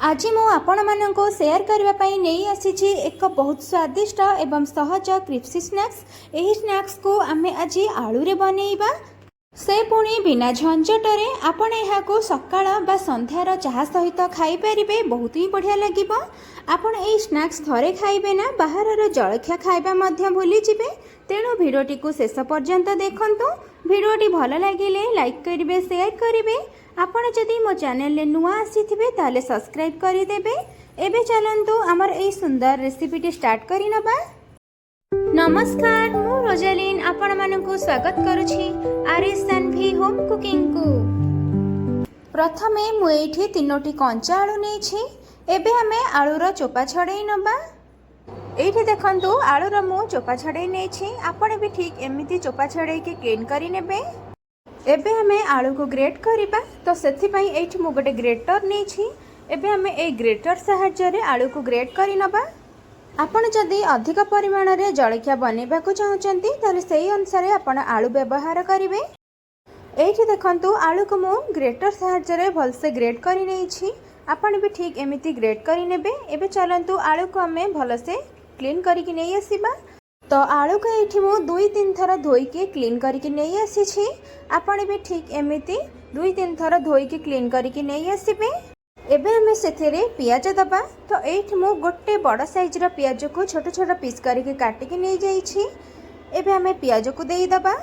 आज मु आपण माननको शेयर करबा पई नहीं आसीछि एक बहुत स्वादिष्ट एवं सहज क्रिस्पी स्नैक्स। एही स्नैक्स को आमे आज आलू रे बनेइबा से पुणी बिना झंझटरे आपण एहाको सकाळ बा संध्यार चाह सहित खाई परिबे। बहुत ही बढ़िया लागिबो। आपण एही स्नैक्स थरे खाइबे ना बाहरर जलखिया खाइबा मध्य भूली जिबे। तेणु भिडियोटी को शेष पर्यंत देखंतु। भिडियोटी भल लागिले लाइक करिवे, शेयर करिवे। आपण जदि मो चैनल ले नुआ आसीथिबे ताले सब्सक्राइब करि देबे। एबे चलंतु हमर एही सुंदर रेसिपीटी स्टार्ट करि नबा। नमस्कार, मु रोजालिन आपण मानकु स्वागत करूछि आरएस सानवी होम कुकिंग को। प्रथमे मु एठी 3टी कंचा आलू नेछि। एबे हमें आलूर चोपा छड़ाई नबा। एठी देखंतु आलूर मु चोपा छड़ाई नेछि। आपण भी ठीक एमिति चोपा छड़ाई के क्लीन करि नेबे। एबे हमें आलू को ग्रेट करिबा, तो सेथि पई एठी मु गोटे ग्रेटर नेछि। एबे हमें ए ग्रेटर सहायता रे आलू को ग्रेट करि नबा। आपण जदि अधिक परिमाण रे जलखिया बनेबा को चाहउचंती ताले सेही अनुसार आपण आलू व्यवहार करिवे। एठी देखंतु आलू को मु ग्रेटर सहायता रे भल से ग्रेट करि नेछि। आपण भी ठीक एमिति ग्रेट करि नेबे। एबे चलंतु आलू को हमें भल से क्लीन करिकि नै आसीबा। तो आलू को ये मु 2-3 थर धोईकी क्लीन करके नहीं आसी। आपण भी ठीक एमिति 2-3 थर धोईकी क्लीन करके नहीं आसबे। एबे हमें सेथेरे पियाज दबा। तो ये मु गोटे बड़ साइज रो पियाज को छोट छोट पीस करके काटिकी नहीं जाइछि। एबे हमें पियाज को देई दबा।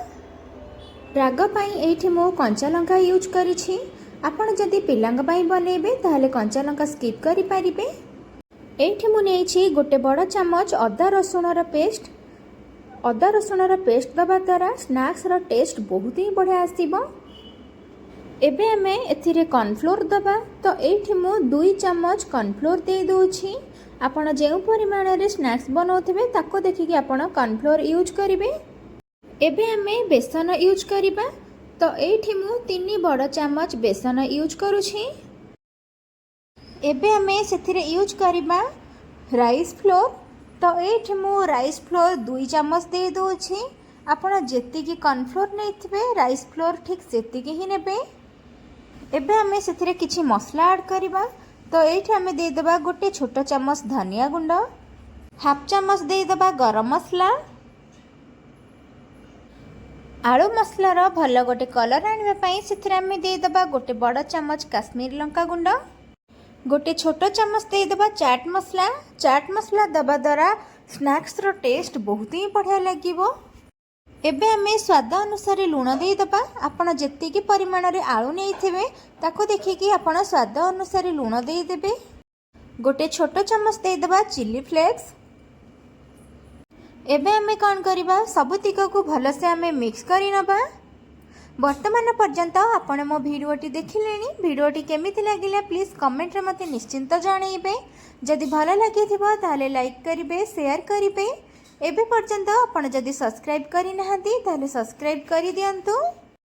राग पई एठी मु कंचा लंका यूज करिछि। आपण जदि पिलांग पई बनेबे ताले कंचा लंका स्किप करि परिबे। एठी मु नेछि गोटे बड़ चम्मच अदा रसुण रो पेस्ट। अदा रसुण पेस्ट दबा द्वारा स्नैक्स रो टेस्ट बहुत ही बढ़िया आसीबो। एबे हमें एथिरे कॉर्नफ्लोर दबा। तो एठी मु 2 चम्मच कॉर्नफ्लोर दे दोछि। आपण जेउ परिमाण रे स्नैक्स बनौथिबे ताको देखिकि आपण कॉर्नफ्लोर यूज करिवे। एबे हमें बेसन यूज करिबा। तो एठी मु 3 बड़ चम्मच बेसन यूज करूछि। एबे हमें सेथिरे यूज करिबा राइस फ्लोर। तो ये मु राइस फ्लोर 2 चम्मच दे दोछि। आपण जेतिकी कॉर्नफ्लोर नैथिबे राइस फ्लोर ठीक सेतिकी ही नेबे। एबे हमें सेथिरे किछि मसला ऐड करिबा। तो एठी हमें दे देबा गोटे छोट चम्मच धनिया गुंड, हाफ चम्मच दे देबा गरम मसला। आलू मसला रो भल गोटे कलर आनिबा पई सेथिरे हमें दे देबा गोटे बड़ चम्मच काश्मीर लंका गुंड, गोटे छोट चम्मच दे देबा चाट मसला। चाट मसला दबा द्वारा स्नैक्स रो टेस्ट बहुत ही बढ़िया लागिबो। एबे हमें स्वाद अनुसार लूण दे देबा। आपण जेतिकी परिमाण रे आलू नेइथिबे ताको देखिकी आपण स्वाद अनुसार लूण दे देबे। गोटे छोट चम्मच दे देबा चिली फ्लेक्स। एबे हमें कोन करिबा सबुतिक को भल से हमें मिक्स करि नबा। वर्तमान पर्यंत आपण मो भिडियोटी देखिलेनी। भिडियोटी केमिति लागिला प्लीज कमेंट रे मते निश्चिंत जणाइबे। जदि भल लागिथिबो ताले लाइक करिवे, शेयर करिवे। एबे पर्यंत आपण जदि सब्सक्राइब करि नहांती ताले सब्सक्राइब करि दियंतु।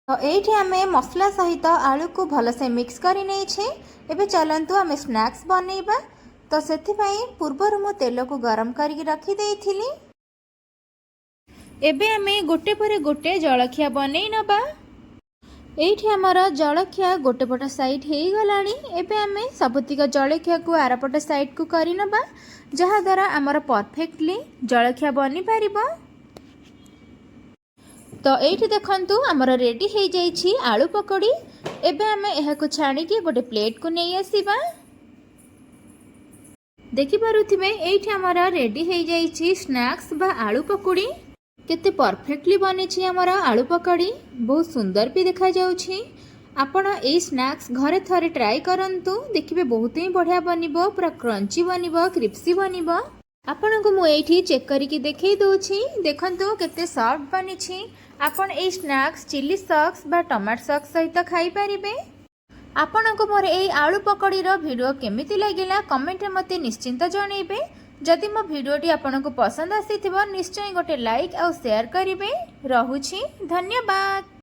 तो एठी हमें मसला सहित आलू को भल से मिक्स करि नै छे। एबे चलंतु हमें स्नैक्स बनेइबा। तो सेथि पई पूर्वरु मो तेल को गरम करि रखि देइथिली। एबे हमें गोटे परे गोटे जलखिया बनेइ नबा। एठी हमर जलखिया गोटे पट साइड हे गलानी। एबे हमें सबुतिक जलखिया को आरपट साइड को करि नबा, जहा द्वारा हमर परफेक्टली जलखिया बनि परिबो। तो एठी देखंतु हमर रेडी हे जाइछि आलू पकोड़ी। एबे हमें एहा को छाणी के गोटे प्लेट को नै आसीबा। देखि पारुथिबे एठी हमर रेडी हे जाइछि स्नैक्स बा आलू पकोड़ी। केते परफेक्टली बनी आमर आलू पकड़ी। बहुत सुंदर भी देखा जाउछि। आपण ए स्नैक्स घरे थरे ट्राई करंतु, देखिबे बहुत ही बढ़िया बनिबो। पूरा क्रंची बनिबो, क्रिस्पी बनिबो। आपण को मु एठी चेक करिकि देखै दोछि। देखंतु केते सॉफ्ट बनिछि। आपण ए स्नैक्स चिली सॉस बा टमाटो सॉस सहित खाई परिबे। आपण को मोर ए आलू पकड़ी रो वीडियो केमिति लागिला कमेंट रे मते निश्चिंत जणाइबे। जदि मो भिडियोटी आपनको पसंद आसीथिबो निश्चय गोटे लाइक और शेयर करिवे। रहुछि, धन्यवाद।